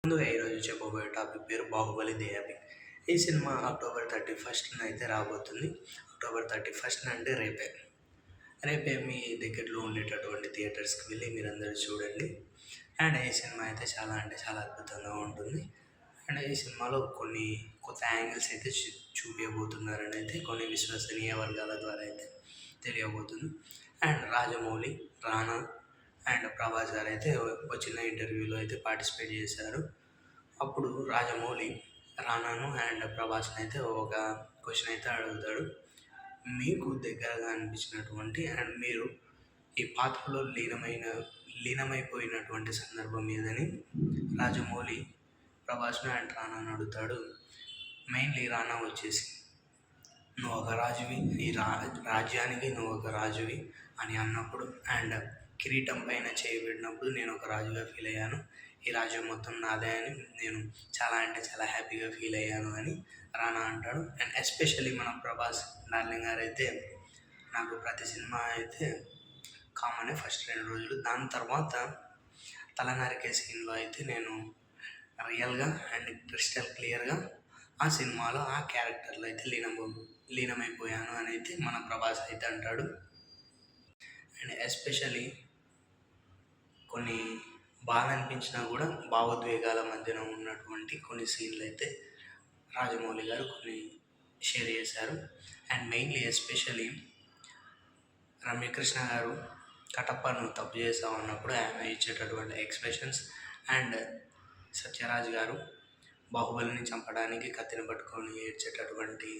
ముందుగా ఈరోజు చెప్పబోయే టాపిక్ పేరు బాహుబలి ది ఎపిక్. ఈ సినిమా అక్టోబర్ 31న అయితే రాబోతుంది. అక్టోబర్ 31 అంటే రేపే మీ దగ్గరలో ఉండేటటువంటి థియేటర్స్కి వెళ్ళి మీరందరూ చూడండి. అండ్ ఈ సినిమా అయితే చాలా అంటే చాలా అద్భుతంగా ఉంటుంది. అండ్ ఈ సినిమాలో కొన్ని కొత్త యాంగిల్స్ అయితే చూపించబోతున్నారని అయితే కొన్ని విశ్వసనీయ వర్గాల ద్వారా అయితే తెలియబోతుంది. And Rajamouli, Rana and Prabhas గారు అయితే చిన్న ఇంటర్వ్యూలో అయితే పార్టిసిపేట్ చేశారు. అప్పుడు రాజమౌళి రానాను అండ్ ప్రభాస్ని అయితే ఒక క్వశ్చన్ అయితే అడుగుతాడు. మీకు దగ్గరగా అనిపించినటువంటి అండ్ మీరు ఈ పాత్రలో లీనమైపోయినటువంటి సందర్భం ఏదని రాజమౌళి ప్రభాస్ను అండ్ రానాను అడుగుతాడు. మెయిన్లీ రానా వచ్చేసి, నువ్వు ఒక రాజువి, ఈ రాజ్యానికి నువ్వు ఒక రాజువి అని అన్నప్పుడు అండ్ కిరీటం పైన చేయబడినప్పుడు నేను ఒక రాజుగా ఫీల్ అయ్యాను. ఈ రాజ్యం మొత్తం నాదే అని నేను చాలా అంటే చాలా హ్యాపీగా ఫీల్ అయ్యాను అని రానా అంటాడు. అండ్ ఎస్పెషల్లీ మన ప్రభాస్ డార్లింగ్ గారు అయితే, నాకు ప్రతి సినిమా అయితే కామనే ఫస్ట్ 2 రోజులు, దాని తర్వాత తల నరికే సీన్లో అయితే నేను రియల్గా అండ్ క్రిస్టల్ క్లియర్గా ఆ సినిమాలో ఆ క్యారెక్టర్లో అయితే లీనమైపోయాను అని అయితే మన ప్రభాస్ అయితే అంటాడు. అండ్ ఎస్పెషల్లీ కొన్ని బాగా అనిపించినా కూడా భావోద్వేగాల మధ్యన ఉన్నటువంటి కొన్ని సీన్లు అయితే రాజమౌళి గారు కొన్ని షేర్ చేశారు. అండ్ మెయిన్లీ ఎస్పెషల్లీ రమ్యకృష్ణ గారు కటప్ప నువ్వు తప్పు చేసావు అన్నప్పుడు ఆమె ఇచ్చేటటువంటి ఎక్స్ప్రెషన్స్, అండ్ సత్యరాజ్ గారు బాహుబలిని చంపడానికి కత్తిని పట్టుకొని ఏడ్చేటటువంటి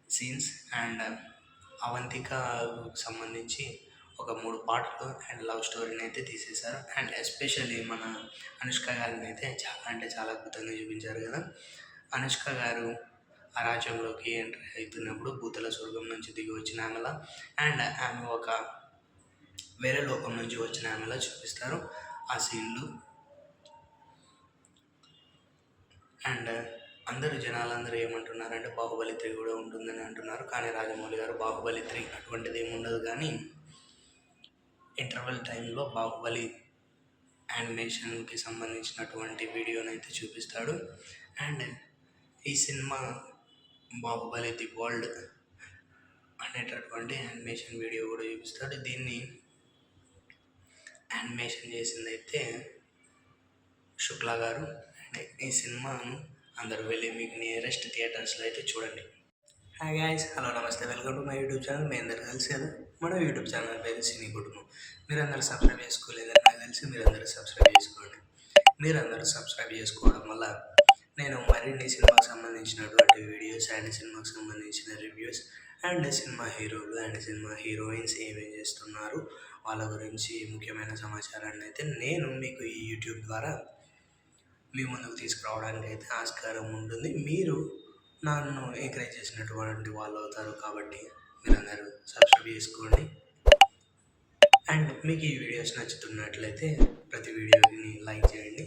సీన్స్, అండ్ అవంతికకు సంబంధించి ఒక 3 పాటలు అండ్ లవ్ స్టోరీని అయితే తీసేశారు. అండ్ ఎస్పెషల్లీ మన అనుష్క గారిని అయితే చాలా అంటే చాలా అద్భుతంగా చూపించారు కదా. అనుష్క గారు ఆ రాజ్యంలోకి ఎంటర్ అవుతున్నప్పుడు భూతల స్వర్గం నుంచి దిగి వచ్చిన ఆమెలా అండ్ ఆమె ఒక వేరే లోకం నుంచి వచ్చిన ఆమెలా చూపిస్తారు ఆ సీన్లు. అండ్ జనాలందరూ ఏమంటున్నారంటే బాహుబలి 3 కూడా ఉంటుందని అంటున్నారు. కానీ రాజమౌళి గారు బాహుబలి 3 అటువంటిది ఏమి ఉండదు, కానీ ఇంటర్వెల్ టైంలో బాహుబలి యానిమేషన్కి సంబంధించినటువంటి వీడియోని అయితే చూపిస్తాడు. అండ్ ఈ సినిమా బాహుబలి ది వరల్డ్ అనేటటువంటి యానిమేషన్ వీడియో కూడా చూపిస్తాడు. దీన్ని యానిమేషన్ చేసింది అయితే శుక్లా గారు. అండ్ ఈ సినిమాను అందరూ వెళ్ళి మీకు నియరెస్ట్ థియేటర్స్లో అయితే చూడండి. హాయ్ గైస్, హలో నమస్తే, welcome to my YouTube channel. మీ అందరూ కలిసి కదా, మన యూట్యూబ్ ఛానల్ పేరు సినీ కుటుంబం. మీరందరూ సబ్స్క్రైబ్ చేసుకోలేదని నాకు తెలిసి మీరందరూ సబ్స్క్రైబ్ చేసుకోండి. మీరందరూ సబ్స్క్రైబ్ చేసుకోవడం వల్ల నేను మరిన్ని సినిమాకి సంబంధించినటువంటి వీడియోస్ అండ్ సినిమాకి సంబంధించిన రివ్యూస్ అండ్ సినిమా హీరోలు అండ్ సినిమా హీరోయిన్స్ ఏమేం చేస్తున్నారు వాళ్ళ గురించి ముఖ్యమైన సమాచారాన్ని అయితే నేను మీకు ఈ యూట్యూబ్ ద్వారా మీ ముందుకు తీసుకురావడానికి అయితే ఆస్కారం ఉంటుంది. మీరు నన్ను ఎంకరేజ్ చేసినటువంటి వాళ్ళు అవుతారు కాబట్టి మీరందరూ సబ్స్క్రైబ్ చేసుకోండి. అండ్ మీకు ఈ వీడియోస్ నచ్చుతున్నట్లయితే ప్రతి వీడియోని లైక్ చేయండి.